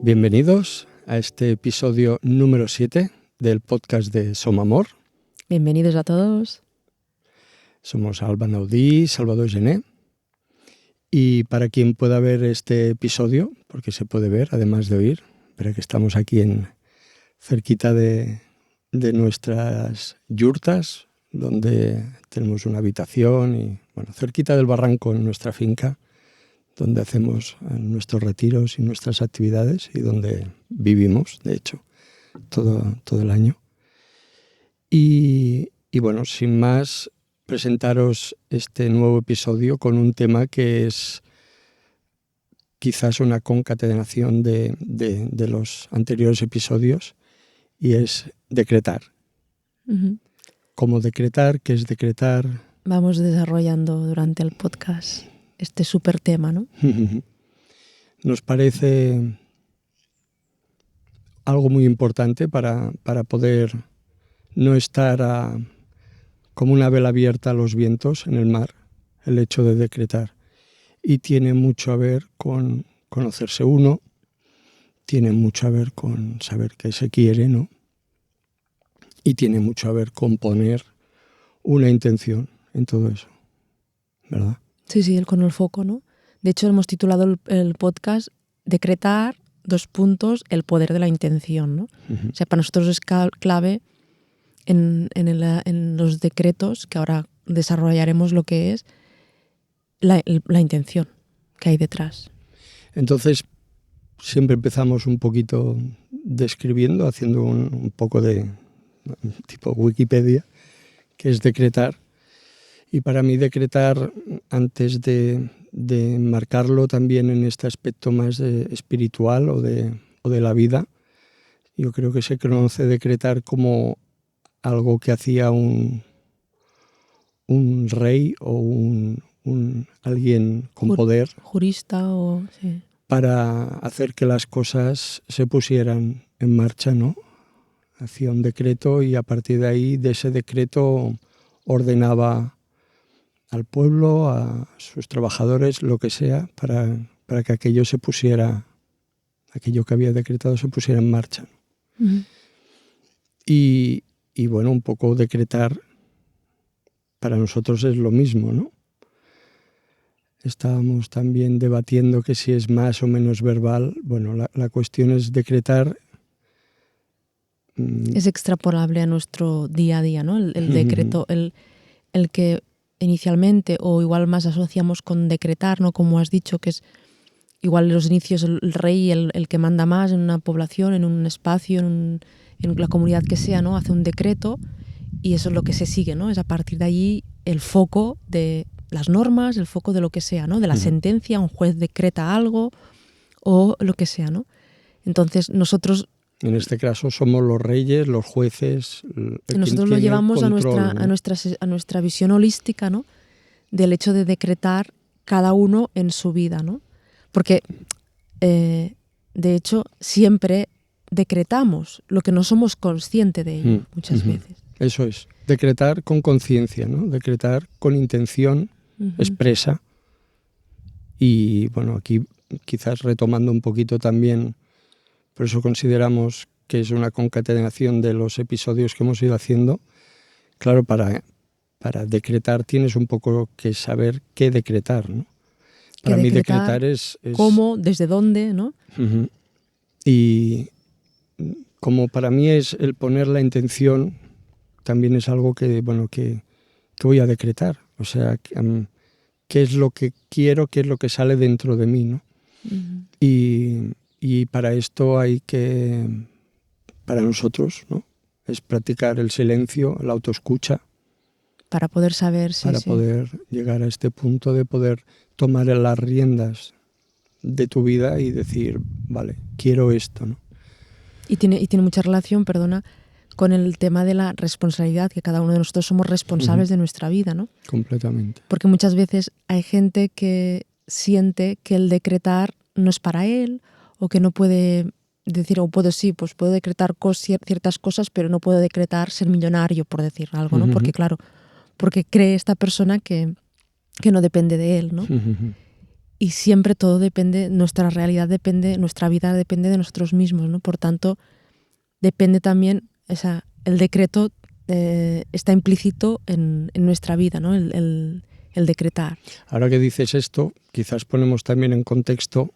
Bienvenidos a este episodio número 7 del podcast de Som Amor. Bienvenidos a todos. Somos Alba Naudí, Salvador Gené. Y para quien pueda ver este episodio, porque se puede ver, además de oír, verá que estamos aquí cerquita de nuestras yurtas, donde tenemos una habitación y, bueno, cerquita del barranco en nuestra finca, donde hacemos nuestros retiros y nuestras actividades y donde vivimos, de hecho, todo el año. Y bueno, sin más, presentaros este nuevo episodio con un tema que es quizás una concatenación de los anteriores episodios, y es decretar. Uh-huh. ¿Cómo decretar? ¿Qué es decretar? Vamos desarrollando durante el podcast este súper tema, ¿no? Nos parece algo muy importante para poder no estar como una vela abierta a los vientos en el mar, el hecho de decretar. Y tiene mucho a ver con conocerse uno, tiene mucho a ver con saber qué se quiere, ¿no? Y tiene mucho a ver con poner una intención en todo eso, ¿verdad? Sí, con el foco, ¿no? De hecho, hemos titulado el podcast Decretar, el poder de la intención, ¿no? Uh-huh. O sea, para nosotros es clave en los decretos, que ahora desarrollaremos lo que es la intención que hay detrás. Entonces, siempre empezamos un poquito describiendo, haciendo un poco de tipo Wikipedia, que es decretar. Y para mí decretar, antes de marcarlo también en este aspecto más espiritual o de la vida, yo creo que se conoce decretar como algo que hacía un rey o alguien con poder, jurista o sí, para hacer que las cosas se pusieran en marcha, ¿no? Hacía un decreto y a partir de ahí, de ese decreto, ordenaba al pueblo, a sus trabajadores, lo que sea, para que aquello que había decretado se pusiera en marcha. Uh-huh. Y bueno, un poco decretar para nosotros es lo mismo, ¿no? Estábamos también debatiendo que si es más o menos verbal. Bueno, la cuestión es decretar. Es extrapolable a nuestro día a día, ¿no? El decreto, el que inicialmente o igual más asociamos con decretar, ¿no? Como has dicho, que es igual en los inicios el rey, el que manda más en una población, en un espacio, en la comunidad que sea, ¿no? Hace un decreto y eso es lo que se sigue, ¿no? Es a partir de allí el foco de las normas, el foco de lo que sea, ¿no? De la sentencia, un juez decreta algo o lo que sea, ¿no? Entonces nosotros... En este caso somos los reyes, los jueces. Nosotros lo llevamos a nuestra visión holística, ¿no? Del hecho de decretar cada uno en su vida, ¿no? Porque, de hecho, siempre decretamos lo que no somos conscientes de ello muchas veces. Eso es, decretar con conciencia, ¿no? Decretar con intención expresa. Y bueno, aquí quizás retomando un poquito también, por eso consideramos que es una concatenación de los episodios que hemos ido haciendo. Claro, para decretar tienes un poco que saber qué decretar, ¿no? Para mí decretar es... ¿Cómo? ¿Desde dónde? ¿No? Uh-huh. Y como para mí es el poner la intención, también es algo que voy a decretar. O sea, qué es lo que quiero, qué es lo que sale dentro de mí, ¿no? Uh-huh. Y para esto para nosotros, ¿no? Es practicar el silencio, la autoescucha. Para poder saber, para poder llegar a este punto de poder tomar las riendas de tu vida y decir, vale, quiero esto, ¿no? Y tiene mucha relación, perdona, con el tema de la responsabilidad, que cada uno de nosotros somos responsables de nuestra vida, ¿no? Completamente. Porque muchas veces hay gente que siente que el decretar no es para él o que no puede decir, pues puedo decretar ciertas cosas, pero no puedo decretar ser millonario, por decir algo, ¿no? Porque claro, porque cree esta persona que no depende de él, ¿no? Y siempre todo depende, nuestra realidad depende, nuestra vida depende de nosotros mismos, ¿no? Por tanto, depende también, el decreto está implícito en nuestra vida, ¿no? El decretar. Ahora que dices esto, quizás ponemos también en contexto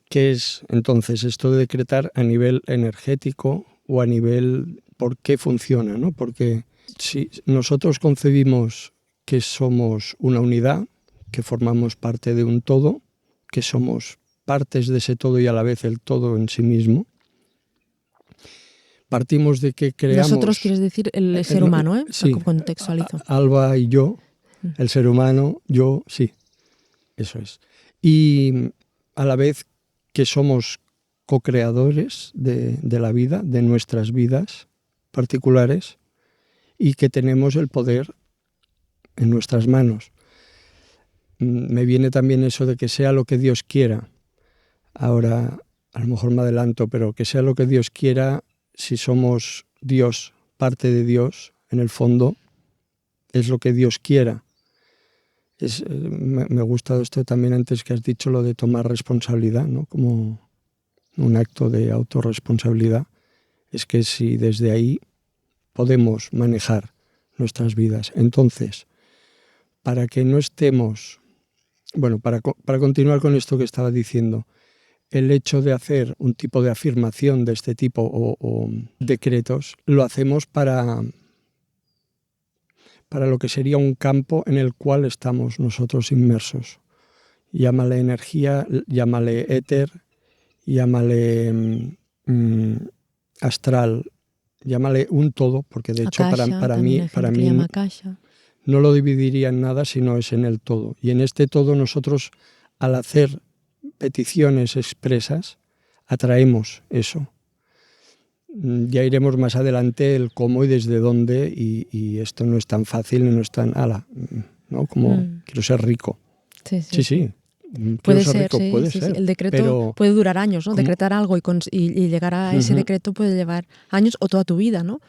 qué es entonces esto de decretar a nivel energético o a nivel por qué funciona, ¿no? Porque si nosotros concebimos que somos una unidad, que formamos parte de un todo, que somos partes de ese todo y a la vez el todo en sí mismo, partimos de que creamos... Nosotros quieres decir el ser humano, ¿eh? Sí, contextualizo. Alba y yo, el ser humano, yo, sí, eso es. Y a la vez que somos co-creadores de la vida, de nuestras vidas particulares, y que tenemos el poder en nuestras manos. Me viene también eso de que sea lo que Dios quiera. Ahora, a lo mejor me adelanto, pero que sea lo que Dios quiera, si somos Dios, parte de Dios, en el fondo, es lo que Dios quiera. Me ha gustado esto también antes que has dicho, lo de tomar responsabilidad, ¿no? Como un acto de autorresponsabilidad. Es que si desde ahí podemos manejar nuestras vidas. Entonces, para que no estemos... Bueno, para continuar con esto que estaba diciendo, el hecho de hacer un tipo de afirmación de este tipo o decretos, lo hacemos para lo que sería un campo en el cual estamos nosotros inmersos. Llámale energía, llámale éter, llámale astral, llámale un todo, porque de hecho Akasha, para mí no lo dividiría en nada, sino es en el todo. Y en este todo nosotros, al hacer peticiones expresas, atraemos eso. Ya iremos más adelante el cómo y desde dónde, y esto no es tan fácil, no es tan ¿no? Como quiero ser rico. Sí. Puede ser, rico, puede ser. El decreto pero puede durar años, ¿no? Decretar algo y llegar a ese decreto puede llevar años o toda tu vida, ¿no?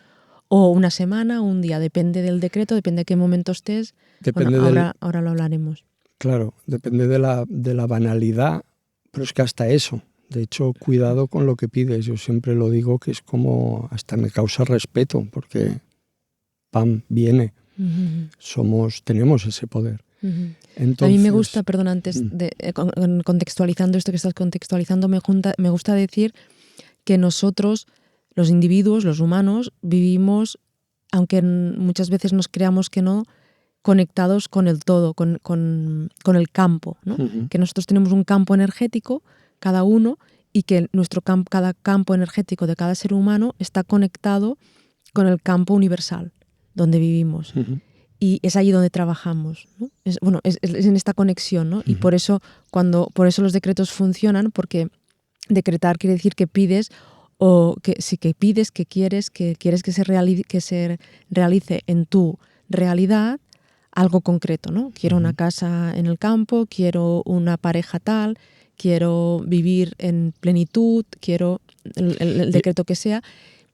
O una semana, un día, depende del decreto, depende de qué momento estés. Depende ahora lo hablaremos. Claro, depende de la banalidad, pero es que hasta eso. De hecho, cuidado con lo que pides. Yo siempre lo digo que es como, hasta me causa respeto, porque viene. Tenemos ese poder. Entonces, a mí me gusta, perdón, antes contextualizando esto que estás contextualizando, me gusta decir que nosotros, los individuos, los humanos, vivimos, aunque muchas veces nos creamos que no, conectados con el todo, con el campo, ¿no? Que nosotros tenemos un campo energético, cada uno, y que cada campo energético de cada ser humano está conectado con el campo universal, donde vivimos. Y es ahí donde trabajamos, ¿no? Es en esta conexión, ¿no? Y por eso los decretos funcionan, porque decretar quiere decir que pides, o que pides, que quieres que se realice en tu realidad algo concreto, ¿no? Quiero una casa en el campo, quiero una pareja tal, quiero vivir en plenitud, quiero el decreto que sea,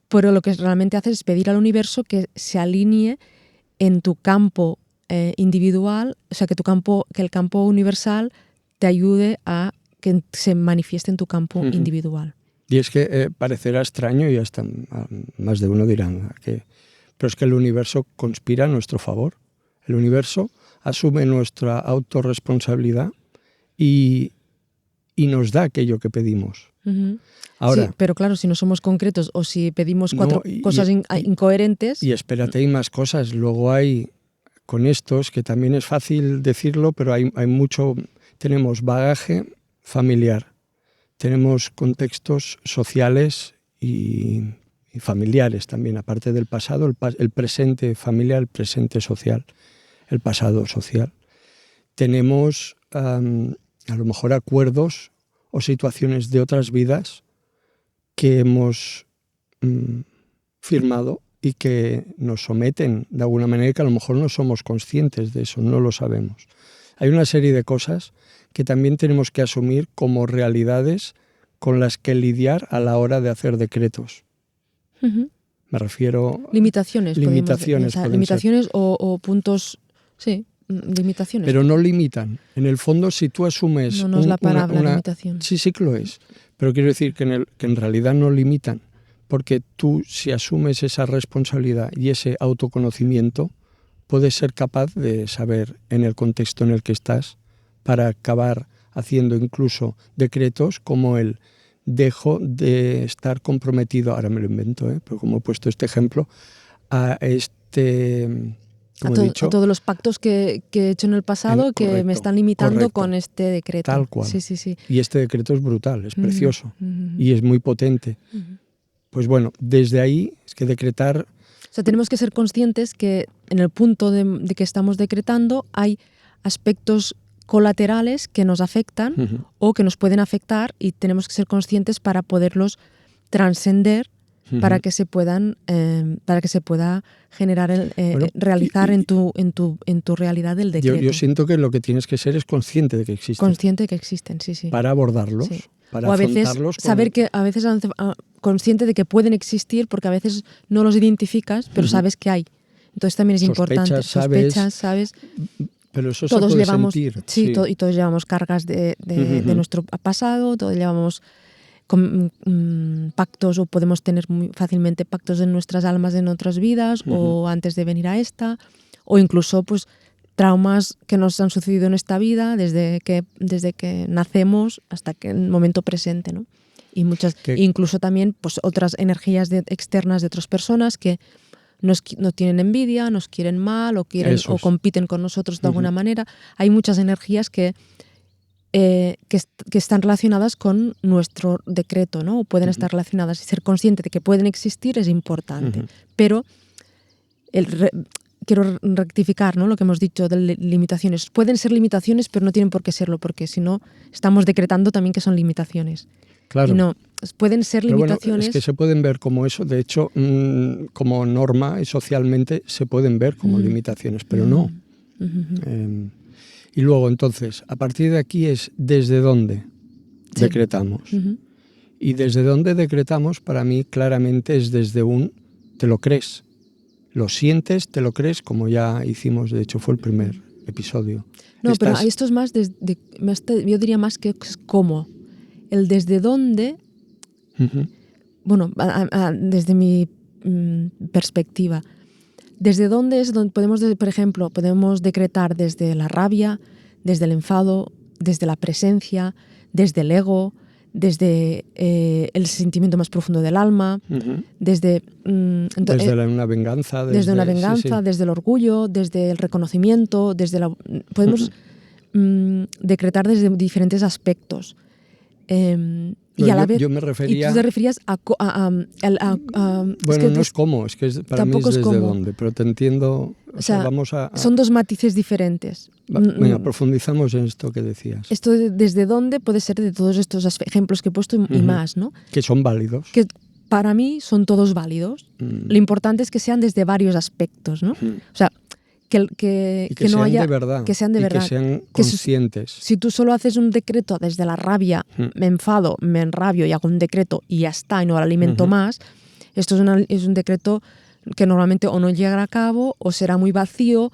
pero lo que realmente haces es pedir al universo que se alinee en tu campo individual, o sea, que el campo universal te ayude a que se manifieste en tu campo individual. Y es que parecerá extraño y hasta más de uno dirán pero es que el universo conspira a nuestro favor. El universo asume nuestra autorresponsabilidad y nos da aquello que pedimos. Ahora, sí, pero claro, si no somos concretos o si pedimos cosas incoherentes... Y espérate, hay más cosas. Luego hay, con estos, que también es fácil decirlo, pero hay mucho... Tenemos bagaje familiar, tenemos contextos sociales y familiares también, aparte del pasado, el presente familiar, el presente social, el pasado social. Tenemos a lo mejor acuerdos o situaciones de otras vidas que hemos firmado y que nos someten de alguna manera, que a lo mejor no somos conscientes de eso, no lo sabemos. Hay una serie de cosas que también tenemos que asumir como realidades con las que lidiar a la hora de hacer decretos. Ujú. Me refiero... Limitaciones. Limitaciones pueden limitaciones o puntos, sí, limitaciones. Pero no limitan. En el fondo, si tú asumes... No es la palabra limitación. Sí, sí que lo es. Pero quiero decir que en realidad no limitan. Porque tú, si asumes esa responsabilidad y ese autoconocimiento, puedes ser capaz de saber en el contexto en el que estás para acabar haciendo incluso decretos como el dejo de estar comprometido, ahora me lo invento, pero como he puesto este ejemplo, a a todos los pactos que he hecho en el pasado que me están limitando con este decreto. Tal cual. Sí. Y este decreto es brutal, es precioso y es muy potente. Pues bueno, desde ahí es que decretar... O sea, tenemos que ser conscientes que en el punto de que estamos decretando hay aspectos colaterales que nos afectan o que nos pueden afectar y tenemos que ser conscientes para poderlos trascender para que se puedan para que se pueda generar realizar en tu realidad el decreto. Yo siento que lo que tienes que ser es consciente de que existen. Consciente de que existen, sí. Para abordarlos, sí. para o a veces saber que a veces consciente de que pueden existir porque a veces no los identificas, pero sabes que hay. Entonces también es importante. Sospechas, sabes. Pero eso todos se puede llevamos, sentir. Sí. Y todos llevamos cargas de nuestro pasado, todos llevamos pactos o podemos tener muy fácilmente pactos en nuestras almas en otras vidas o antes de venir a esta, o incluso pues traumas que nos han sucedido en esta vida desde que nacemos hasta que el momento presente, ¿no? Y incluso también pues otras energías externas de otras personas que nos tienen envidia, nos quieren mal o compiten con nosotros de alguna manera. Hay muchas energías que están relacionadas con nuestro decreto, ¿no? O pueden estar relacionadas. Y ser consciente de que pueden existir es importante. Pero quiero rectificar, ¿no?, lo que hemos dicho de limitaciones. Pueden ser limitaciones, pero no tienen por qué serlo, porque si no, estamos decretando también que son limitaciones. Claro. Y no, pueden ser limitaciones. Bueno, es que se pueden ver como eso. De hecho, como norma y socialmente se pueden ver como limitaciones, pero no. Y luego, entonces, a partir de aquí es desde dónde decretamos. Y desde dónde decretamos, para mí, claramente es desde te lo crees. Lo sientes, te lo crees, como ya hicimos, de hecho fue el primer episodio. No, pero esto es más, yo diría más que es cómo. El desde dónde, bueno, desde mi perspectiva, desde dónde es donde podemos, por ejemplo, podemos decretar desde la rabia, desde el enfado, desde la presencia, desde el ego, desde el sentimiento más profundo del alma, desde una venganza. Desde una venganza, desde el orgullo, desde el reconocimiento, podemos decretar desde diferentes aspectos. Y a la vez, yo me refería... Y tú te referías a bueno, no es cómo, es que para mí es desde dónde, pero te entiendo. O sea, son dos matices diferentes. Venga, profundizamos en esto que decías. Esto desde dónde puede ser de todos estos ejemplos que he puesto y más, ¿no? Que son válidos. Que para mí son todos válidos. Lo importante es que sean desde varios aspectos, ¿no? O sea, que no haya... Que sean de verdad. Que sean conscientes. Si tú solo haces un decreto desde la rabia, me enfado, me enrabio y hago un decreto y ya está, y no lo alimento más, esto es un decreto que normalmente o no llegará a cabo o será muy vacío,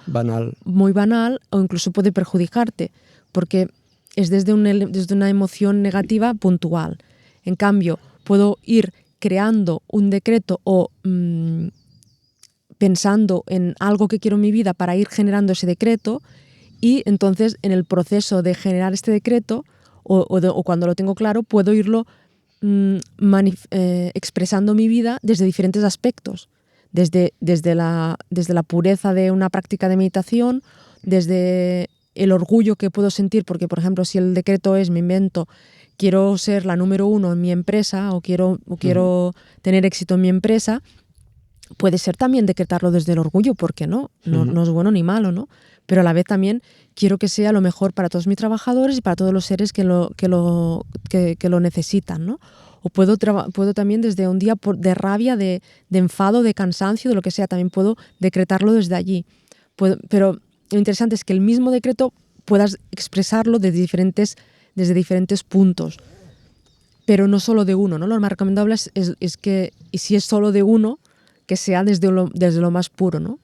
muy banal, o incluso puede perjudicarte, porque es desde una emoción negativa puntual. En cambio, puedo ir creando un decreto o pensando en algo que quiero en mi vida para ir generando ese decreto, y entonces en el proceso de generar este decreto o cuando lo tengo claro, puedo irlo expresando mi vida desde diferentes aspectos. Desde la pureza de una práctica de meditación, desde el orgullo que puedo sentir, porque, por ejemplo, si el decreto es, me invento, quiero ser la número 1 en mi empresa o quiero tener éxito en mi empresa, puede ser también decretarlo desde el orgullo, porque no es bueno ni malo, ¿no? Pero a la vez también quiero que sea lo mejor para todos mis trabajadores y para todos los seres que lo necesitan, ¿no? O puedo también desde un día de rabia, de enfado, de cansancio, de lo que sea, también puedo decretarlo desde allí. Pero lo interesante es que el mismo decreto puedas expresarlo desde diferentes puntos. pero no solo de uno, ¿no? Lo más recomendable es que, y si es solo de uno, que sea desde lo más puro, ¿no?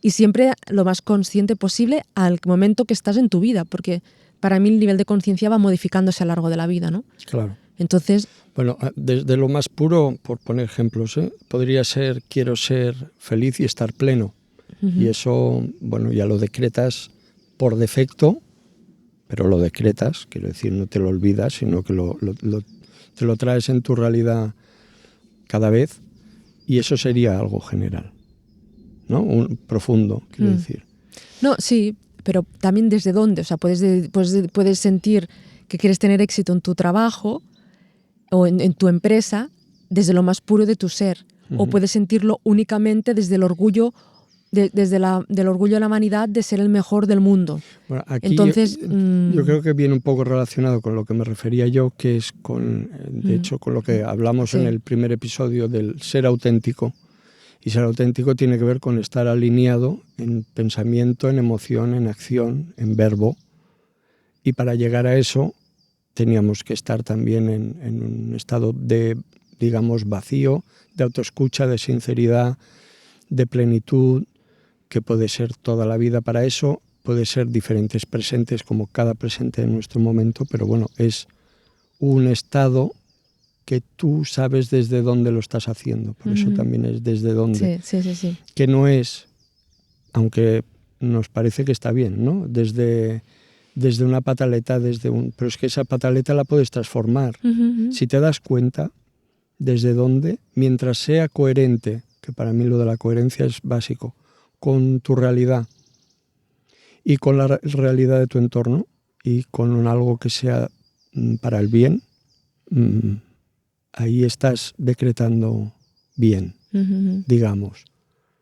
Y siempre lo más consciente posible al momento que estás en tu vida, porque para mí el nivel de conciencia va modificándose a lo largo de la vida, ¿no? Claro. Entonces... Bueno, desde lo más puro, por poner ejemplos, podría ser quiero ser feliz y estar pleno. Uh-huh. Y eso, bueno, ya lo decretas por defecto, pero lo decretas, quiero decir, no te lo olvidas, sino que te lo traes en tu realidad cada vez, y eso sería algo general, ¿no? Un profundo, quiero decir. No, sí, pero también desde dónde. O sea, puedes sentir que quieres tener éxito en tu trabajo o en tu empresa desde lo más puro de tu ser. Uh-huh. O puedes sentirlo únicamente desde el orgullo, del orgullo de la vanidad de ser el mejor del mundo. Bueno, aquí entonces, yo creo que viene un poco relacionado con lo que me refería yo, que es de hecho, con lo que hablamos en el primer episodio del ser auténtico. Y ser auténtico tiene que ver con estar alineado en pensamiento, en emoción, en acción, en verbo. Y para llegar a eso teníamos que estar también en un estado de, digamos, vacío, de autoescucha, de sinceridad, de plenitud, que puede ser toda la vida para eso, puede ser diferentes presentes, como cada presente en nuestro momento, pero bueno, es un estado que tú sabes desde dónde lo estás haciendo, por eso también es desde dónde. Sí. Que no es, aunque nos parece que está bien, ¿no? Desde una pataleta, pero es que esa pataleta la puedes transformar. Uh-huh. Si te das cuenta desde dónde, mientras sea coherente, que para mí lo de la coherencia es básico, con tu realidad y con la realidad de tu entorno y con algo que sea para el bien, ahí estás decretando bien, uh-huh. digamos.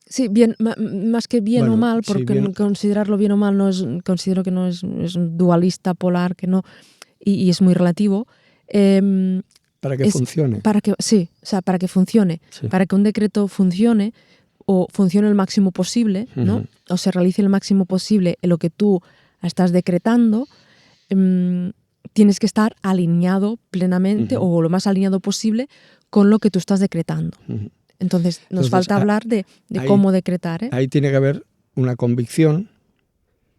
Sí, bien, más que bien o mal, porque sí, considerarlo bien o mal considero que no es un dualista polar, que no, y es muy relativo. Para que funcione. Para que funcione, sí. Para que un decreto funcione o funcione el máximo posible, ¿no? Uh-huh. O se realice el máximo posible en lo que tú estás decretando, tienes que estar alineado plenamente, uh-huh. o lo más alineado posible con lo que tú estás decretando. Uh-huh. Entonces nos falta hablar de ahí, cómo decretar. Ahí tiene que haber una convicción,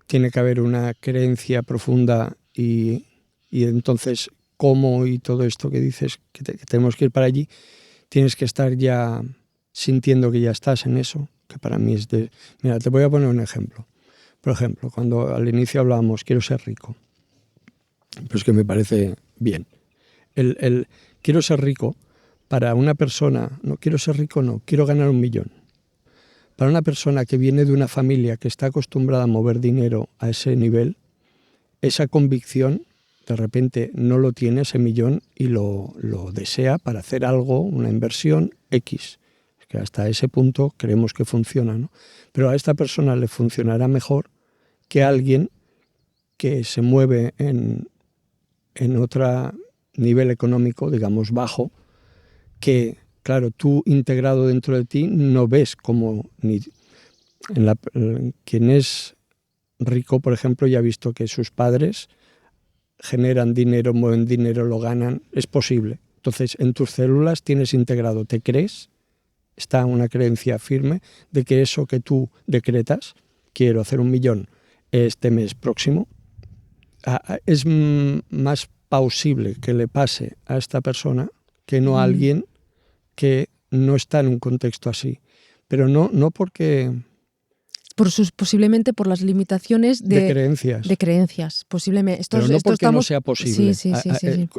tiene que haber una creencia profunda y entonces cómo y todo esto que dices, que tenemos que ir para allí, tienes que estar ya sintiendo que ya estás en eso, que para mí es de... Mira, te voy a poner un ejemplo. Por ejemplo, cuando al inicio hablábamos, quiero ser rico, pues que me parece bien. El quiero ser rico, para una persona, no quiero ser rico, no, quiero ganar 1 millón. Para una persona que viene de una familia que está acostumbrada a mover dinero a ese nivel, esa convicción de repente no lo tiene ese millón y lo desea para hacer algo, una inversión X. Que hasta ese punto creemos que funciona, ¿no? Pero a esta persona le funcionará mejor que a alguien que se mueve en otro nivel económico, digamos bajo, que, claro, tú integrado dentro de ti no ves como quien es rico, por ejemplo, ya ha visto que sus padres generan dinero, mueven dinero, lo ganan, es posible. Entonces, en tus células tienes integrado, ¿te crees? Está una creencia firme de que eso que tú decretas, quiero hacer 1 millón este mes próximo, es más plausible que le pase a esta persona que no a alguien que no está en un contexto así. Pero no porque... posiblemente por las limitaciones de creencias. De creencias, posiblemente. Pero no porque no sea posible. Sí.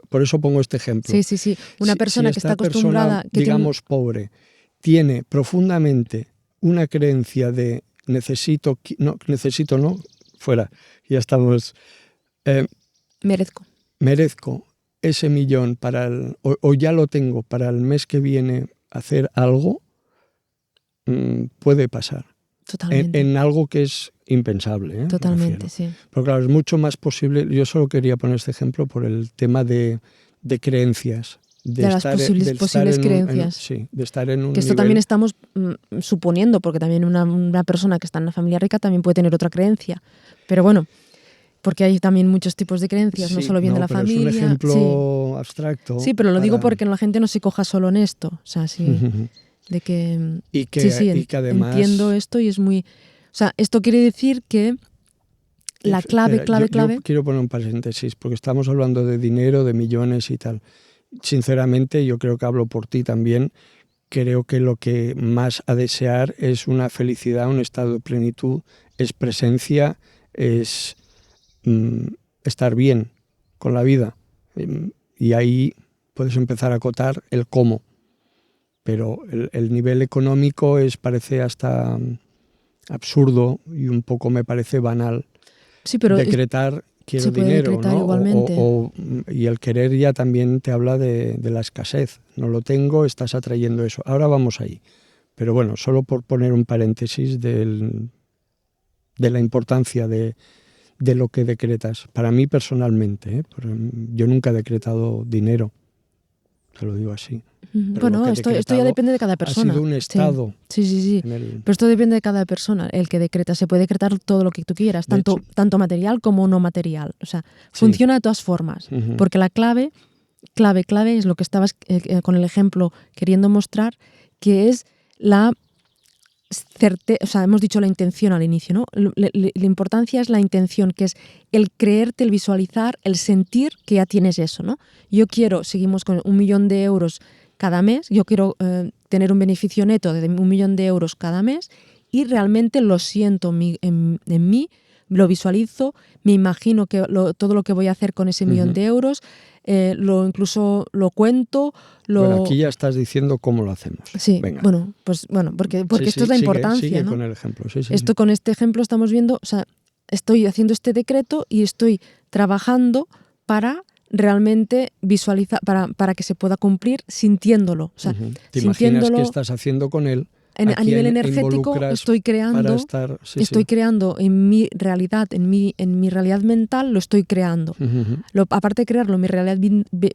Por eso pongo este ejemplo. Sí. Una persona que está acostumbrada... Persona, digamos, pobre, tiene profundamente una creencia de necesito, fuera, ya estamos... Merezco ese millón o ya lo tengo para el mes que viene hacer algo, puede pasar. Totalmente. En algo que es impensable. Totalmente, sí. Pero claro, es mucho más posible. Yo solo quería poner este ejemplo por el tema de creencias. De las posibles creencias. Sí, de estar en un que esto nivel... también estamos suponiendo, porque también una persona que está en una familia rica también puede tener otra creencia. Pero bueno, porque hay también muchos tipos de creencias, no solo viene de la pero familia. Es un ejemplo abstracto. Sí, pero lo digo porque la gente no se coja solo en esto. O sea, sí, de que... y que además... entiendo esto y es muy... O sea, esto quiere decir que la clave... Yo quiero poner un paréntesis, porque estamos hablando de dinero, de millones y tal. Sinceramente, yo creo que hablo por ti también. Creo que lo que más a desear es una felicidad, un estado de plenitud, es presencia, es estar bien con la vida. Y ahí puedes empezar a acotar el cómo. Pero el nivel económico parece hasta absurdo y un poco me parece banal. Sí, pero decretar quiero dinero, decretar, ¿no? Igualmente. Y el querer ya también te habla de la escasez. No lo tengo, estás atrayendo eso. Ahora vamos ahí. Pero bueno, solo por poner un paréntesis de la importancia de lo que decretas. Para mí personalmente, yo nunca he decretado dinero. Te lo digo así. Bueno, esto ya depende de cada persona. Ha sido un estado. Sí. Pero esto depende de cada persona. El que decreta, se puede decretar todo lo que tú quieras, tanto material como no material. O sea, funciona de todas formas. Porque la clave es lo que estabas con el ejemplo queriendo mostrar, que es la certeza. O sea, hemos dicho la intención al inicio, ¿no? La importancia es la intención, que es el creerte, el visualizar, el sentir que ya tienes eso, ¿no? Seguimos con 1 millón de euros cada mes, yo quiero tener un beneficio neto de 1 millón de euros cada mes y realmente lo siento en mí, lo visualizo, me imagino que todo lo que voy a hacer con ese millón de euros, incluso lo cuento. Bueno, aquí ya estás diciendo cómo lo hacemos. Sí, venga. Porque esto es la importancia. Sigue ¿no? con el ejemplo. Con este ejemplo estamos viendo, o sea, estoy haciendo este decreto y estoy trabajando para realmente visualizar, para que se pueda cumplir sintiéndolo. O sea, ¿Te imaginas qué estás haciendo con él? A nivel energético estoy creando en mi realidad, en mi realidad mental, lo estoy creando. Aparte de crearlo en mi realidad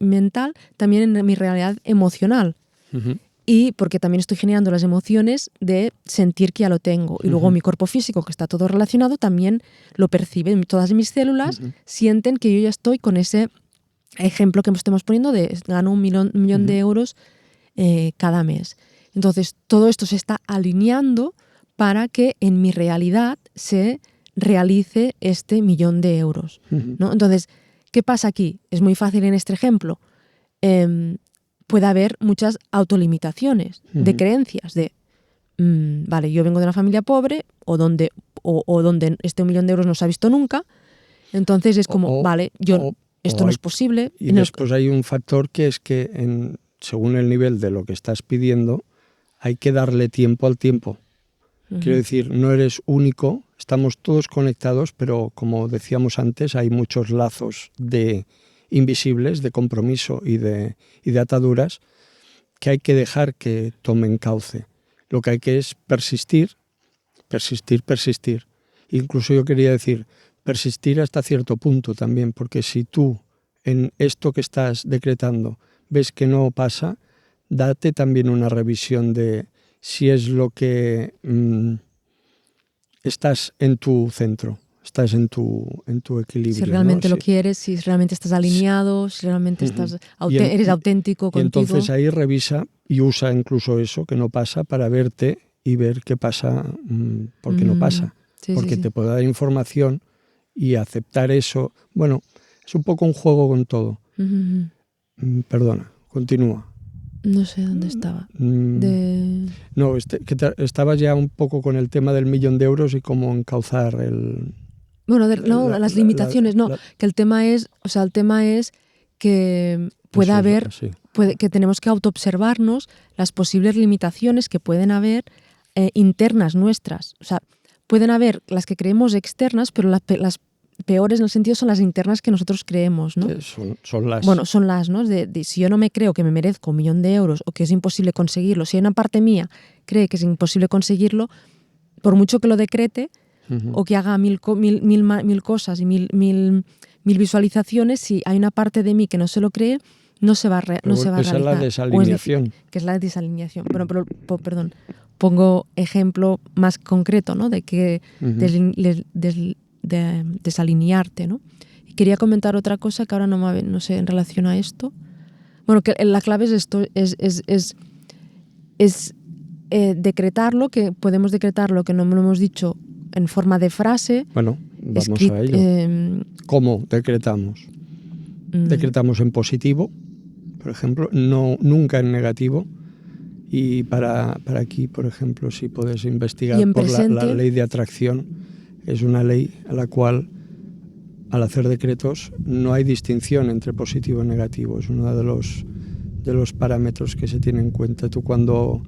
mental, también en mi realidad emocional. Y porque también estoy generando las emociones de sentir que ya lo tengo. Y luego mi cuerpo físico, que está todo relacionado, también lo percibe. Todas mis células sienten que yo ya estoy con ese ejemplo que estamos poniendo de gano 1 millón de euros cada mes. Entonces, todo esto se está alineando para que en mi realidad se realice este 1 millón de euros, ¿no? Entonces, ¿qué pasa aquí? Es muy fácil en este ejemplo. Puede haber muchas autolimitaciones de creencias, vale, yo vengo de una familia pobre o donde este 1 millón de euros no se ha visto nunca, entonces es como, esto no es posible. Y después hay un factor que es que según el nivel de lo que estás pidiendo, hay que darle tiempo al tiempo. Quiero decir, no eres único, estamos todos conectados, pero como decíamos antes, hay muchos lazos invisibles de compromiso y de ataduras que hay que dejar que tomen cauce. Lo que hay que es persistir. Incluso yo quería decir, persistir hasta cierto punto también, porque si tú en esto que estás decretando ves que no pasa, date también una revisión de si es lo que estás en tu centro, estás en tu equilibrio. Si realmente ¿no? lo quieres, si realmente estás alineado, si realmente eres auténtico contigo. Y entonces ahí revisa y usa incluso eso que no pasa para verte y ver qué pasa porque no pasa. Porque te puede dar información y aceptar eso. Bueno, es un poco un juego con todo. Perdona, continúa. No sé dónde estaba. No, estabas ya un poco con el tema del 1 millón de euros y cómo encauzar el... Bueno, las limitaciones, que el tema es que puede haber, que tenemos que autoobservarnos las posibles limitaciones que pueden haber internas nuestras. O sea, pueden haber las que creemos externas, pero las peores en el sentido son las internas que nosotros creemos, ¿no? Son las. Bueno, son las, ¿no? De si yo no me creo que me merezco 1 millón de euros o que es imposible conseguirlo, si hay una parte mía cree que es imposible conseguirlo, por mucho que lo decrete o que haga mil cosas y mil visualizaciones, si hay una parte de mí que no se lo cree, no se va a realizar. Esa es la desalineación. Que es la desalineación. Bueno, pero pongo ejemplo más concreto, ¿no? De que desalinearte, ¿no? Y quería comentar otra cosa que ahora no sé en relación a esto. Bueno, que la clave es esto, es decretarlo, que podemos decretarlo, que no me lo hemos dicho, en forma de frase. Bueno, vamos a ello. ¿Cómo decretamos? Decretamos en positivo, por ejemplo, nunca en negativo. Y para aquí, por ejemplo, si puedes investigar por la ley de atracción, es una ley a la cual, al hacer decretos, no hay distinción entre positivo y negativo. Es uno de los parámetros que se tiene en cuenta. Tú cuando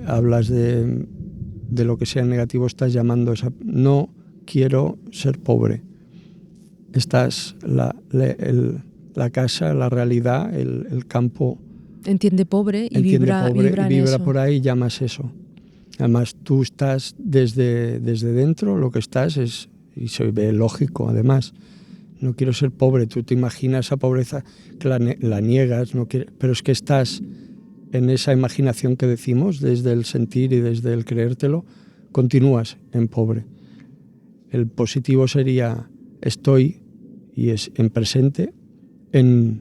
hablas de lo que sea negativo estás llamando no quiero ser pobre. Estás la casa, la realidad, el campo. Entiende pobre y vibra en eso. Por ahí y llamas eso. Además, tú estás desde dentro, lo que estás es, y se ve lógico además, no quiero ser pobre, tú te imaginas esa pobreza que la niegas, pero es que estás en esa imaginación que decimos, desde el sentir y desde el creértelo, continúas en pobre. El positivo sería estoy, y es en presente, en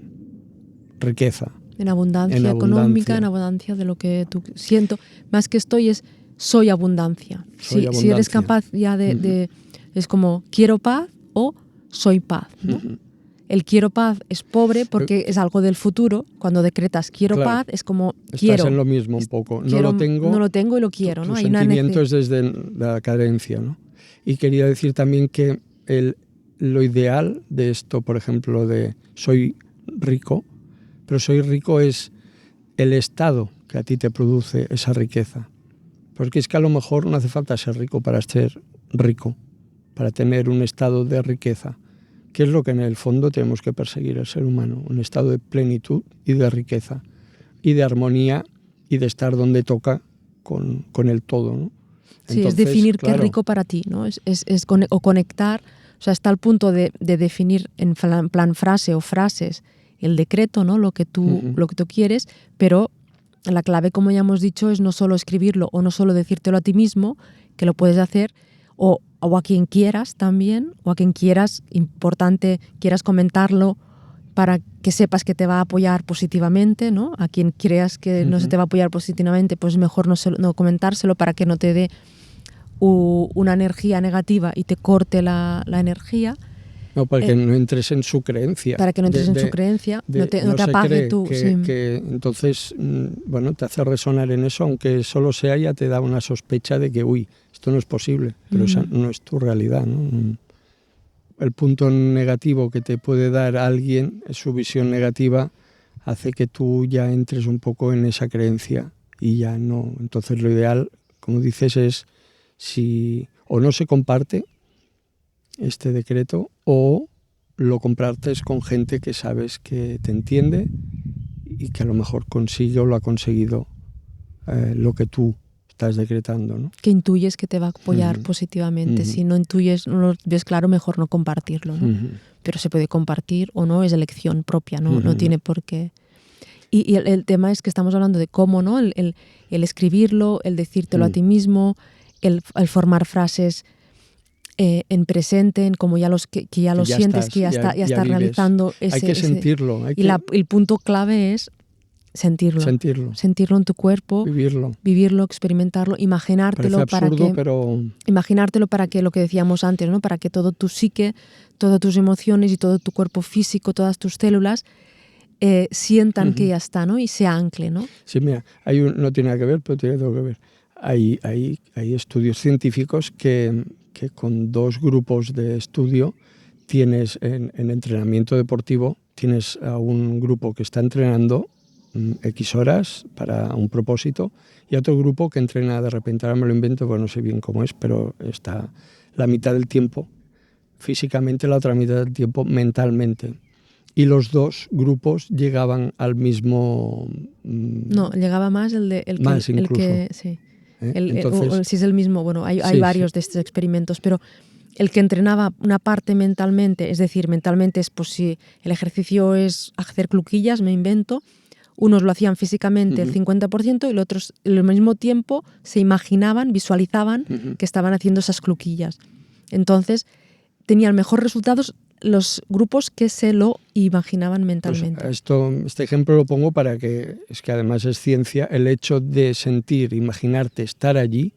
riqueza. En abundancia económica, en abundancia de lo que tú siento. Más que estoy soy abundancia. Si eres capaz ya de es como quiero paz o soy paz, ¿no? El quiero paz es pobre porque es algo del futuro. Cuando decretas quiero paz es como quiero. Estás en lo mismo un poco. No lo tengo y lo quiero, ¿no? Tu sentimiento es desde la carencia, ¿no? Y quería decir también que lo ideal de esto, por ejemplo, de soy rico, pero soy rico es el estado que a ti te produce esa riqueza. Porque es que a lo mejor no hace falta ser rico para ser rico, para tener un estado de riqueza, que es lo que en el fondo tenemos que perseguir el ser humano, un estado de plenitud y de riqueza, y de armonía y de estar donde toca con el todo, ¿no? Sí, entonces, es definir qué es rico para ti, ¿no? O conectar, o sea, hasta el punto de definir en plan frase o frases el decreto, ¿no? Lo que tú quieres, pero la clave, como ya hemos dicho, es no solo escribirlo o no solo decírtelo a ti mismo, que lo puedes hacer, o a quien quieras también, o a quien quieras, importante, quieras comentarlo para que sepas que te va a apoyar positivamente, ¿no? A quien creas que no se te va a apoyar positivamente, pues mejor no comentárselo para que no te dé una energía negativa y te corte la energía. No, para que no entres en su creencia. Para que no entres en su creencia, no te apague tú. Que entonces, bueno, te hace resonar en eso, aunque solo sea, ya te da una sospecha de que, uy, esto no es posible, pero esa no es tu realidad, ¿no? El punto negativo que te puede dar alguien, su visión negativa, hace que tú ya entres un poco en esa creencia y ya no. Entonces lo ideal, como dices, es si o no se comparte este decreto o lo compartes con gente que sabes que te entiende y que a lo mejor consigue o lo ha conseguido lo que tú estás decretando, ¿no? Que intuyes que te va a apoyar positivamente. Si no intuyes, no lo ves claro, mejor no compartirlo, ¿no? Pero se puede compartir o no, es elección propia, ¿no? No tiene por qué. Y el tema es que estamos hablando de cómo, ¿no? El escribirlo, el decírtelo a ti mismo, el formar frases en presente, en como ya que ya lo sientes, que ya estás realizando ese. Hay que sentirlo. El punto clave es sentirlo en tu cuerpo, vivirlo, experimentarlo, imaginártelo. Parece absurdo, imaginártelo para que lo que decíamos antes, ¿no? Para que todo tu psique, todas tus emociones y todo tu cuerpo físico, todas tus células sientan que ya está, ¿no? Y se ancle, ¿no? Sí, mira, no tiene nada que ver, pero tiene todo que ver. Hay estudios científicos que con 2 grupos de estudio tienes en entrenamiento deportivo, tienes a un grupo que está entrenando X horas para un propósito y a otro grupo que entrena de repente, ahora me lo invento, pues no sé bien cómo es, pero está la mitad del tiempo físicamente, la otra mitad del tiempo mentalmente. Y los 2 grupos llegaban al mismo... No, llegaba más más incluso. Sí. Entonces, si es el mismo, bueno, hay varios de estos experimentos, pero el que entrenaba una parte mentalmente, es decir, mentalmente es pues si el ejercicio es hacer cluquillas, me invento, unos lo hacían físicamente el 50% y los otros al mismo tiempo se imaginaban, visualizaban que estaban haciendo esas cluquillas. Entonces, tenían mejores resultados los grupos que se lo imaginaban mentalmente. Pues este ejemplo lo pongo para que, es que además es ciencia, el hecho de sentir, imaginarte, estar allí,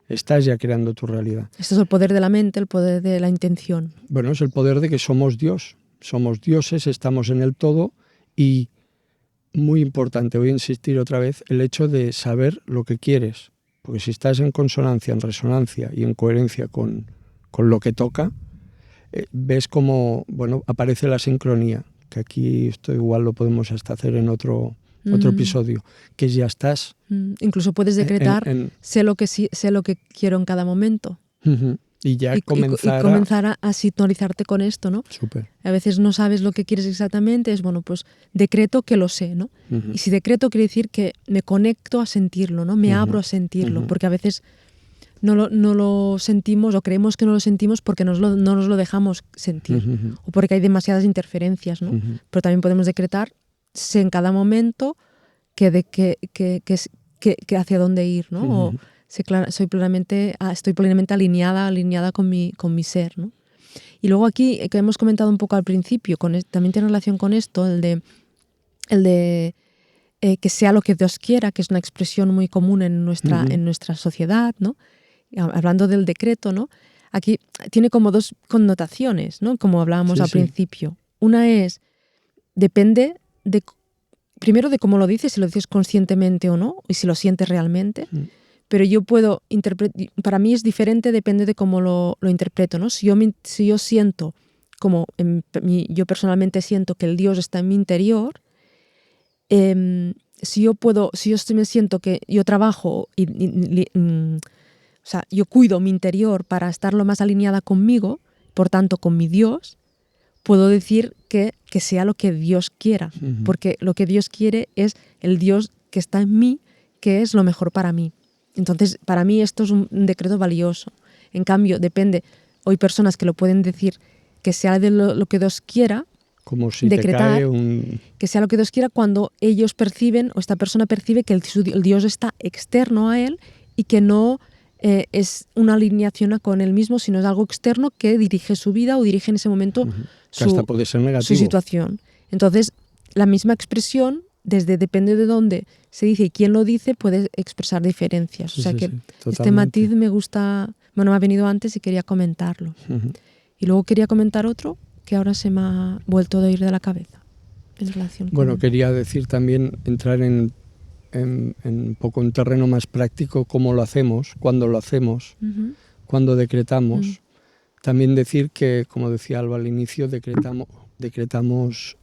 estás ya creando tu realidad. Esto es el poder de la mente, el poder de la intención. Bueno, es el poder de que somos Dios, somos dioses, estamos en el todo y, muy importante, voy a insistir otra vez, el hecho de saber lo que quieres, porque si estás en consonancia, en resonancia y en coherencia con lo que toca, ves cómo, bueno, aparece la sincronía, que aquí esto igual lo podemos hasta hacer en otro episodio, que ya estás. Incluso puedes decretar, sé lo que quiero en cada momento. Y ya comenzar a sintonizarte con esto, ¿no? Súper. A veces no sabes lo que quieres exactamente, es bueno, pues decreto que lo sé, ¿no? Y si decreto quiere decir que me conecto a sentirlo, ¿no? Me abro a sentirlo, porque a veces no lo sentimos o creemos que no lo sentimos porque no nos lo dejamos sentir o porque hay demasiadas interferencias, ¿no? Pero también podemos decretar sé en cada momento que hacia dónde ir, ¿no? O estoy plenamente alineada con mi ser, ¿no? Y luego aquí, que hemos comentado un poco al principio, también tiene relación con esto, el de que sea lo que Dios quiera, que es una expresión muy común en nuestra sociedad, ¿no? Hablando del decreto, ¿no? Aquí tiene como dos connotaciones, ¿no? Como hablábamos al principio. Una es, depende primero de cómo lo dices, si lo dices conscientemente o no, y si lo sientes realmente. Pero yo puedo interpretar, para mí es diferente, depende de cómo lo interpreto, ¿no? Si yo siento, yo personalmente siento que el Dios está en mi interior, si yo me siento que yo trabajo o sea, yo cuido mi interior para estar lo más alineada conmigo, por tanto con mi Dios, puedo decir que sea lo que Dios quiera, porque lo que Dios quiere es el Dios que está en mí, que es lo mejor para mí. Entonces, para mí esto es un decreto valioso. En cambio, depende, hay personas que lo pueden decir que sea de lo que Dios quiera, como si decretar, te cae que sea lo que Dios quiera cuando ellos perciben, o esta persona percibe que el Dios está externo a él y que no es una alineación con él mismo, sino es algo externo que dirige su vida o dirige en ese momento hasta puede ser negativo. Su situación. Entonces, la misma expresión, depende de dónde se dice y quién lo dice, puede expresar diferencias. O sea que este matiz me gusta, bueno, me ha venido antes y quería comentarlo. Y luego quería comentar otro que ahora se me ha vuelto a ir de la cabeza. En relación con... quería decir también, entrar en un poco en terreno más práctico, cómo lo hacemos, cuándo lo hacemos, cuándo decretamos. También decir que, como decía Alba al inicio, decretamos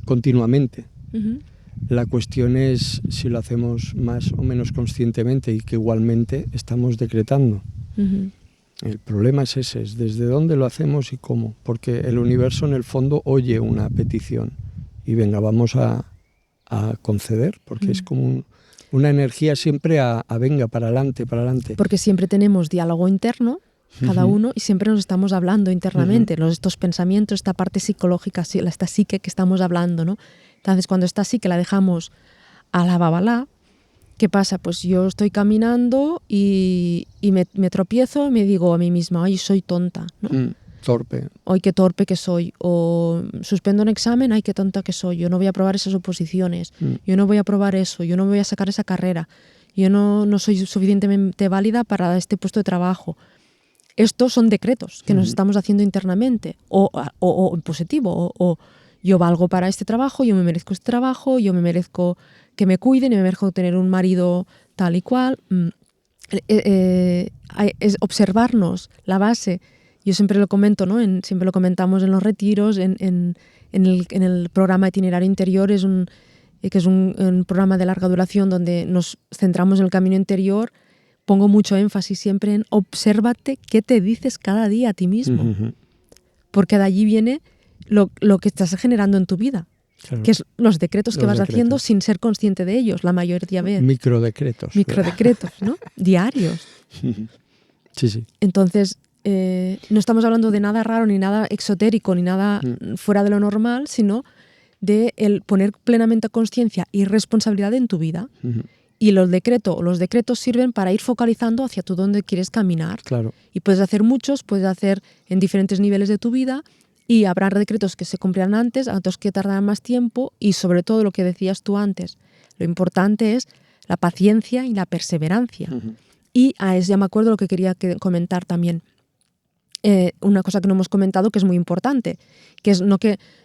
continuamente. La cuestión es si lo hacemos más o menos conscientemente y que igualmente estamos decretando. El problema es ese, es desde dónde lo hacemos y cómo, porque el universo en el fondo oye una petición y venga, vamos a conceder, porque es como una energía siempre venga, para adelante, para adelante. Porque siempre tenemos diálogo interno, cada uno, y siempre nos estamos hablando internamente, estos pensamientos, esta parte psicológica, esta psique que estamos hablando, ¿no? Entonces, cuando esta psique la dejamos a la babalá, ¿qué pasa? Pues yo estoy caminando y me tropiezo y me digo a mí misma, ay, soy tonta, ¿no? Torpe. Ay, qué torpe que soy. O suspendo un examen, ay, qué tonta que soy. Yo no voy a aprobar esas oposiciones. Yo no voy a aprobar eso. Yo no voy a sacar esa carrera. Yo no soy suficientemente válida para este puesto de trabajo. Estos son decretos que nos estamos haciendo internamente. O en positivo. O yo valgo para este trabajo, yo me merezco este trabajo, yo me merezco que me cuiden, y me merezco tener un marido tal y cual. Es observarnos la base. Yo siempre lo comento, ¿no? Siempre lo comentamos en los retiros, en el programa Itinerario Interior, que es un programa de larga duración donde nos centramos en el camino interior. Pongo mucho énfasis siempre en obsérvate qué te dices cada día a ti mismo. Porque de allí viene lo que estás generando en tu vida. Claro. Que es los decretos que vas haciendo sin ser consciente de ellos, la mayoría vez. Microdecretos. Microdecretos, ¿no? Diarios. Sí. Entonces, no estamos hablando de nada raro, ni nada exotérico, ni nada fuera de lo normal, sino de el poner plenamente conciencia y responsabilidad en tu vida. Y los decretos sirven para ir focalizando hacia tú dónde quieres caminar. Claro. Y puedes hacer muchos, puedes hacer en diferentes niveles de tu vida y habrá decretos que se cumplirán antes, otros que tardarán más tiempo y sobre todo lo que decías tú antes, lo importante es la paciencia y la perseverancia. Uh-huh. Y a eso ya me acuerdo lo que quería comentar también. Una cosa que no hemos comentado que es muy importante, que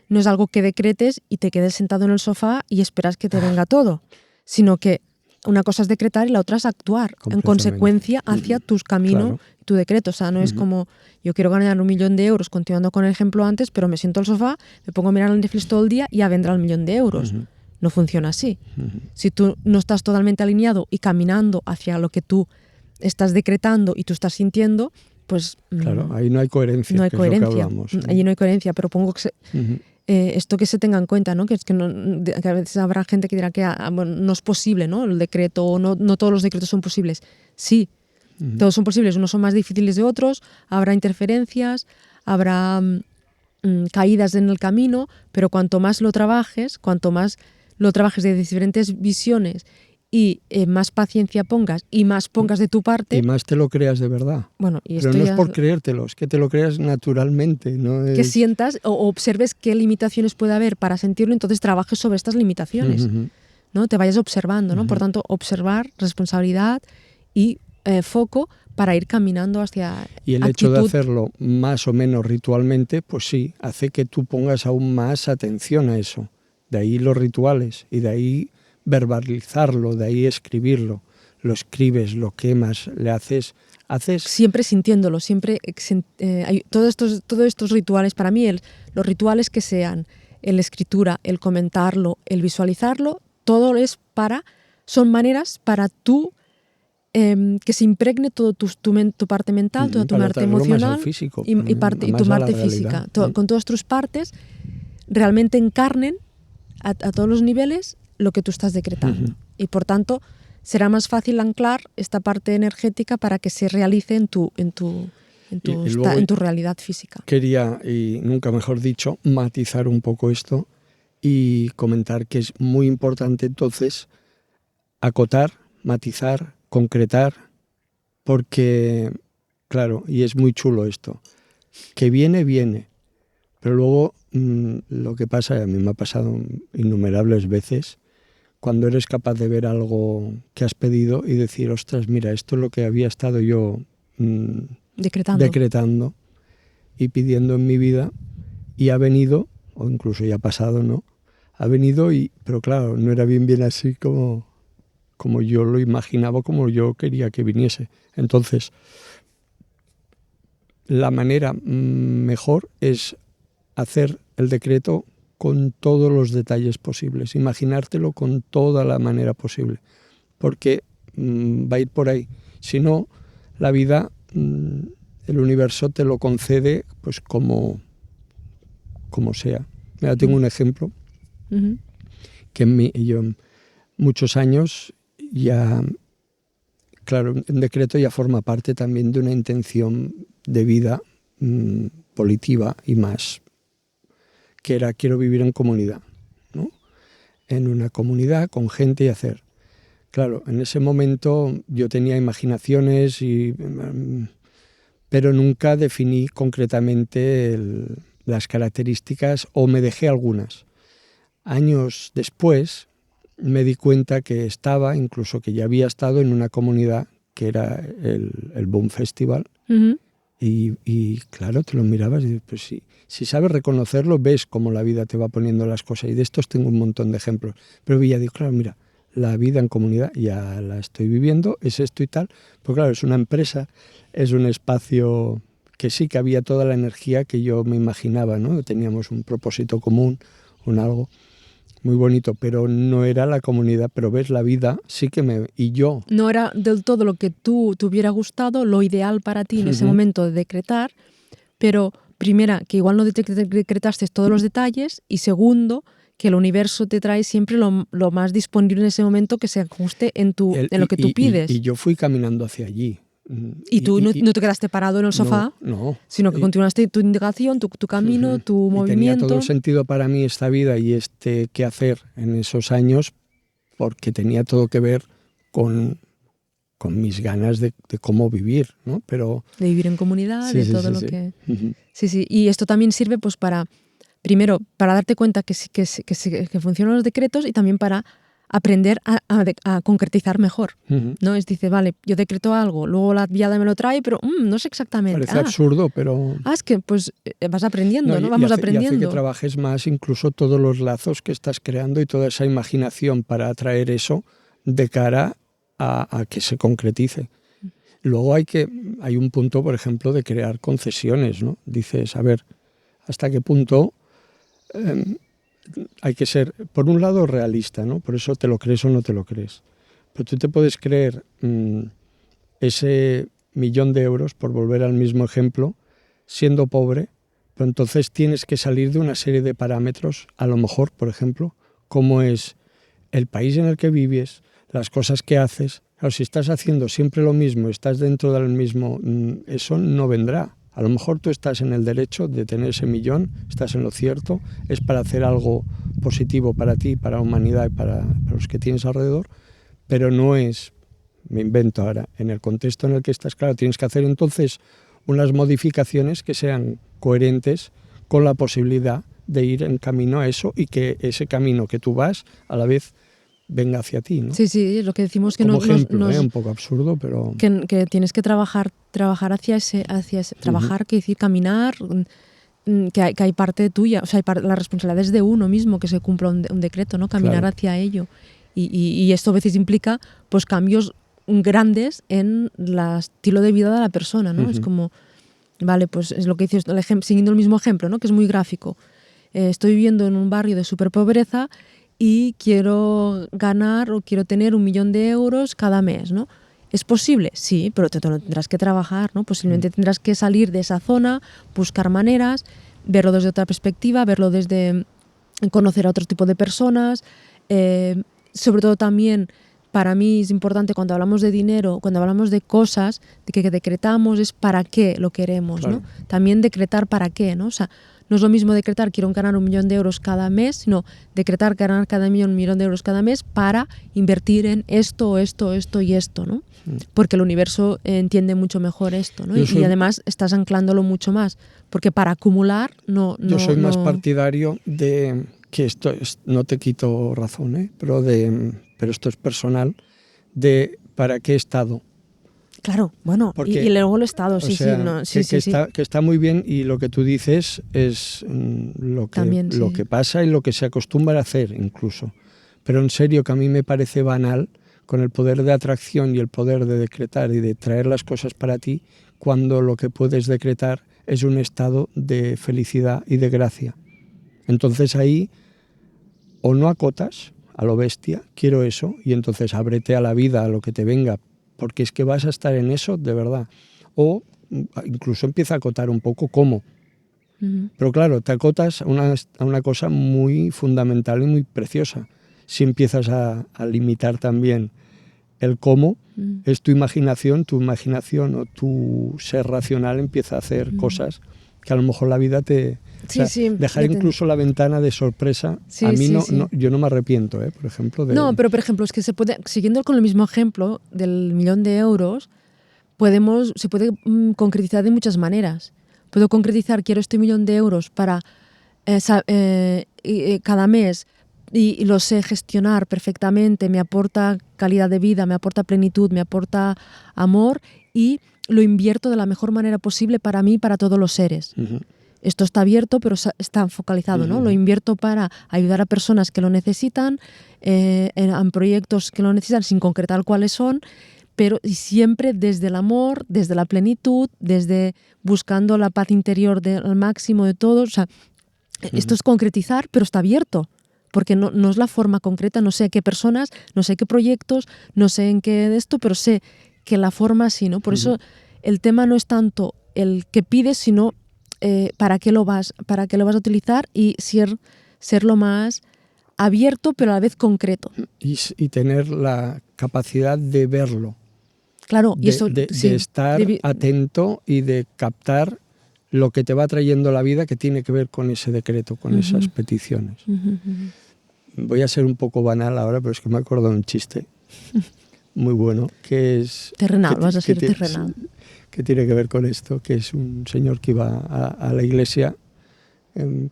no es algo que decretes y te quedes sentado en el sofá y esperas que te venga todo, sino que una cosa es decretar y la otra es actuar en consecuencia hacia tus caminos, claro. Tu decreto. O sea, no es como yo quiero ganar 1.000.000 de euros, continuando con el ejemplo antes, pero me siento al sofá, me pongo a mirar el Netflix todo el día y ya vendrá el 1.000.000 de euros. No funciona así. Si tú no estás totalmente alineado y caminando hacia lo que tú estás decretando y tú estás sintiendo, pues... Claro, ahí no hay coherencia. No hay coherencia. Es lo que hablamos. Ahí no hay coherencia, pero pongo que... esto que se tenga en cuenta, ¿no? Que a veces habrá gente que dirá que bueno, no es posible, ¿no? El decreto, no todos los decretos son posibles. Sí, todos son posibles. Unos son más difíciles de otros, habrá interferencias, habrá caídas en el camino, pero cuanto más lo trabajes de diferentes visiones y más paciencia pongas y más pongas de tu parte... Y más te lo creas de verdad. Bueno, y pero no es por creértelo, es que te lo creas naturalmente. No es... Que sientas o observes qué limitaciones puede haber para sentirlo, entonces trabajes sobre estas limitaciones. ¿No? Te vayas observando, ¿no? Por tanto, observar, responsabilidad y foco para ir caminando hacia Y el hecho de hacerlo más o menos ritualmente, pues sí, hace que tú pongas aún más atención a eso. De ahí los rituales y de ahí verbalizarlo, de ahí escribirlo. Lo escribes, lo quemas, le haces... Siempre sintiéndolo, siempre... todos estos rituales, para mí, los rituales que sean la escritura, el comentarlo, el visualizarlo, todo son maneras para tú que se impregne todo tu parte mental, toda tu parte emocional físico, y tu parte física. Con todas tus partes realmente encarnen a todos los niveles lo que tú estás decretando. Y por tanto, será más fácil anclar esta parte energética para que se realice en tu realidad física. Quería, y nunca mejor dicho, matizar un poco esto y comentar que es muy importante entonces acotar, matizar, concretar, porque, claro, y es muy chulo esto, que viene, pero luego lo que pasa, y a mí me ha pasado innumerables veces, cuando eres capaz de ver algo que has pedido y decir, ostras, mira, esto es lo que había estado yo decretando y pidiendo en mi vida, y ha venido, o incluso ya ha pasado, ¿no? Ha venido, pero claro, no era bien así como yo lo imaginaba, como yo quería que viniese. Entonces, la manera mejor es hacer el decreto con todos los detalles posibles, imaginártelo con toda la manera posible, porque va a ir por ahí. Si no, la vida, el universo te lo concede pues como sea. Mira, tengo un ejemplo que yo muchos años ya, claro, un decreto ya forma parte también de una intención de vida volitiva y más, que era quiero vivir en comunidad, ¿no? En una comunidad con gente y hacer. Claro, en ese momento yo tenía imaginaciones, pero nunca definí concretamente las características, o me dejé algunas. Años después me di cuenta que estaba, incluso que ya había estado en una comunidad que era el Boom Festival. Y claro, te lo mirabas y dices, pues sí, si sabes reconocerlo, ves cómo la vida te va poniendo las cosas. Y de estos tengo un montón de ejemplos. Pero ya digo, claro, mira, la vida en comunidad ya la estoy viviendo, es esto y tal. Pues claro, es una empresa, es un espacio que sí que había toda la energía que yo me imaginaba, ¿no? Teníamos un propósito común, un algo muy bonito, pero no era la comunidad. Pero ves, la vida sí que y yo... No era del todo lo que tú te hubiera gustado, lo ideal para ti en ese momento de decretar, pero primera, que igual no decretaste todos los detalles, y segundo, que el universo te trae siempre lo más disponible en ese momento que se ajuste en lo que tú pides. Y yo fui caminando hacia allí. Y tú no te quedaste parado en el sofá, no, sino que continuaste tu indagación, tu camino, tu movimiento. Tenía todo el sentido para mí esta vida y qué hacer en esos años, porque tenía todo que ver con mis ganas de cómo vivir, ¿no? Pero de vivir en comunidad, sí, de sí, todo sí, lo sí. que... Uh-huh. Sí. Y esto también sirve pues primero, para darte cuenta que funcionan los decretos y también para aprender a concretizar mejor, Uh-huh. ¿no? Dice, vale, yo decreto algo, luego la diada me lo trae, pero no sé exactamente. Parece absurdo, pero... es que pues vas aprendiendo, ¿no? Vamos aprendiendo. Y hace que trabajes más incluso todos los lazos que estás creando y toda esa imaginación para atraer eso de cara a que se concretice. Luego hay un punto, por ejemplo, de crear concesiones, ¿no? Dices, a ver, ¿hasta qué punto hay que ser, por un lado, realista, ¿no? Por eso te lo crees o no te lo crees. Pero tú te puedes creer ese 1.000.000 de euros, por volver al mismo ejemplo, siendo pobre, pero entonces tienes que salir de una serie de parámetros, a lo mejor, por ejemplo, como es el país en el que vives, las cosas que haces. Claro, si estás haciendo siempre lo mismo, estás dentro del mismo, eso no vendrá. A lo mejor tú estás en el derecho de tener ese 1.000.000, estás en lo cierto, es para hacer algo positivo para ti, para la humanidad y para los que tienes alrededor, pero no es, me invento ahora, en el contexto en el que estás, claro, tienes que hacer entonces unas modificaciones que sean coherentes con la posibilidad de ir en camino a eso y que ese camino que tú vas a la vez venga hacia ti, ¿no? Sí, lo que decimos que como ejemplo, un poco absurdo, pero... Que tienes que trabajar hacia ese trabajar, que decir, caminar, que hay parte tuya, o sea, la responsabilidad es de uno mismo que se cumpla un decreto, ¿no? Caminar hacia ello. Y esto a veces implica pues cambios grandes en el estilo de vida de la persona, ¿no? Es como, vale, pues es lo que dices, siguiendo el mismo ejemplo, ¿no? Que es muy gráfico. Estoy viviendo en un barrio de superpobreza y quiero ganar o quiero tener 1.000.000 de euros cada mes, ¿no? ¿Es posible? Sí, pero te lo tendrás que trabajar, ¿no? Posiblemente tendrás que salir de esa zona, buscar maneras, verlo desde otra perspectiva, verlo desde conocer a otro tipo de personas. Sobre todo también, para mí es importante cuando hablamos de dinero, cuando hablamos de cosas, de que decretamos es para qué lo queremos, claro, ¿no? También decretar para qué, ¿no? O sea, no es lo mismo decretar quiero ganar 1.000.000 de euros cada mes, sino decretar ganar cada 1.000.000 de euros cada mes para invertir en esto, y esto, ¿no? Porque el universo entiende mucho mejor esto, ¿no? Y además estás anclándolo mucho más, porque para acumular yo soy más partidario de que esto no te quito razón, pero esto es personal, de para qué estado. Claro, bueno, porque, y luego el Estado, que está muy bien, y lo que tú dices es lo que pasa y lo que se acostumbra a hacer incluso. Pero en serio que a mí me parece banal, con el poder de atracción y el poder de decretar y de traer las cosas para ti, cuando lo que puedes decretar es un estado de felicidad y de gracia. Entonces ahí o no acotas a lo bestia, quiero eso, y entonces ábrete a la vida, a lo que te venga, porque es que vas a estar en eso de verdad. O incluso empieza a acotar un poco cómo. Pero claro, te acotas a una cosa muy fundamental y muy preciosa. Si empiezas a limitar también el cómo, es tu imaginación o tu ser racional empieza a hacer cosas que a lo mejor la vida te... dejar incluso la ventana de sorpresa. A mí yo no me arrepiento, por ejemplo. No, pero por ejemplo, es que se puede, siguiendo con el mismo ejemplo del 1.000.000 de euros, se puede concretizar de muchas maneras. Puedo concretizar, quiero este 1.000.000 de euros para cada mes y lo sé gestionar perfectamente, me aporta calidad de vida, me aporta plenitud, me aporta amor y lo invierto de la mejor manera posible para mí y para todos los seres. Esto está abierto, pero está focalizado, ¿no? Lo invierto para ayudar a personas que lo necesitan, en proyectos que lo necesitan, sin concretar cuáles son, pero siempre desde el amor, desde la plenitud, desde buscando la paz interior al máximo de todo. O sea, esto es concretizar, pero está abierto, porque no es la forma concreta, no sé qué personas, no sé qué proyectos, no sé en qué de esto, pero sé que la forma sí, ¿no? Por eso el tema no es tanto el que pides, sino para qué lo vas a utilizar y ser lo más abierto, pero a la vez concreto. Y tener la capacidad de verlo. Claro, y eso, de estar atento y de captar lo que te va trayendo la vida que tiene que ver con ese decreto, con esas peticiones. Voy a ser un poco banal ahora, pero es que me acuerdo de un chiste muy bueno, que es... Terrenal, vas a ser terrenal. Que tiene que ver con esto, que es un señor que iba a la iglesia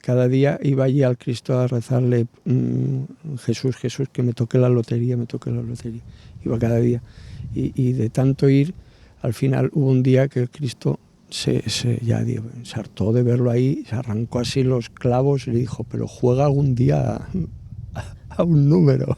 cada día, iba allí al Cristo a rezarle, Jesús, Jesús, que me toque la lotería, me toque la lotería. Iba cada día. Y de tanto ir, al final hubo un día que el Cristo se hartó de verlo ahí, se arrancó así los clavos y le dijo, pero juega algún día a un número.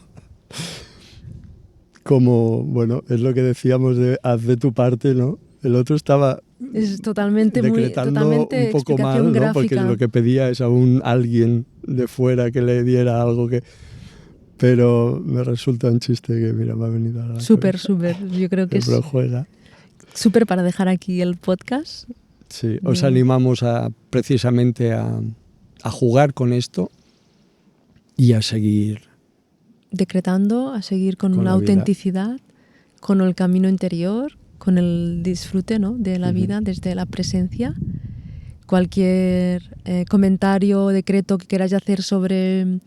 Como, bueno, es lo que decíamos de haz de tu parte, ¿no? El otro estaba es totalmente decretando un poco mal, ¿no? Porque lo que pedía es a alguien de fuera que le diera algo que... Pero me resulta un chiste que, mira, me ha venido a la Súper. Yo creo que es súper para dejar aquí el podcast. Sí, os animamos precisamente a jugar con esto y a seguir... decretando, a seguir con la autenticidad, con el camino interior, con el disfrute, ¿no?, de la vida desde la presencia. Cualquier comentario o decreto que queráis hacer sobre,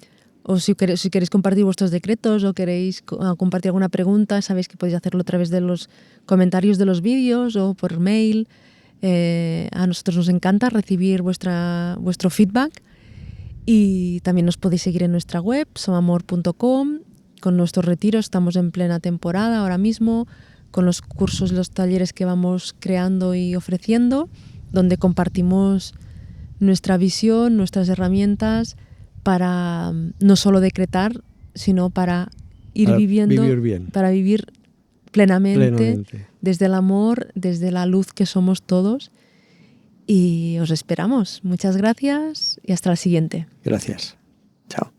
o si queréis compartir vuestros decretos o queréis compartir alguna pregunta, sabéis que podéis hacerlo a través de los comentarios de los vídeos o por mail. A nosotros nos encanta recibir vuestro feedback. Y también nos podéis seguir en nuestra web, somamor.com. Con nuestros retiros estamos en plena temporada ahora mismo, con los cursos, los talleres que vamos creando y ofreciendo, donde compartimos nuestra visión, nuestras herramientas para no solo decretar, sino para viviendo, vivir bien. Para vivir plenamente desde el amor, desde la luz que somos todos. Y os esperamos. Muchas gracias y hasta la siguiente. Gracias. Chao.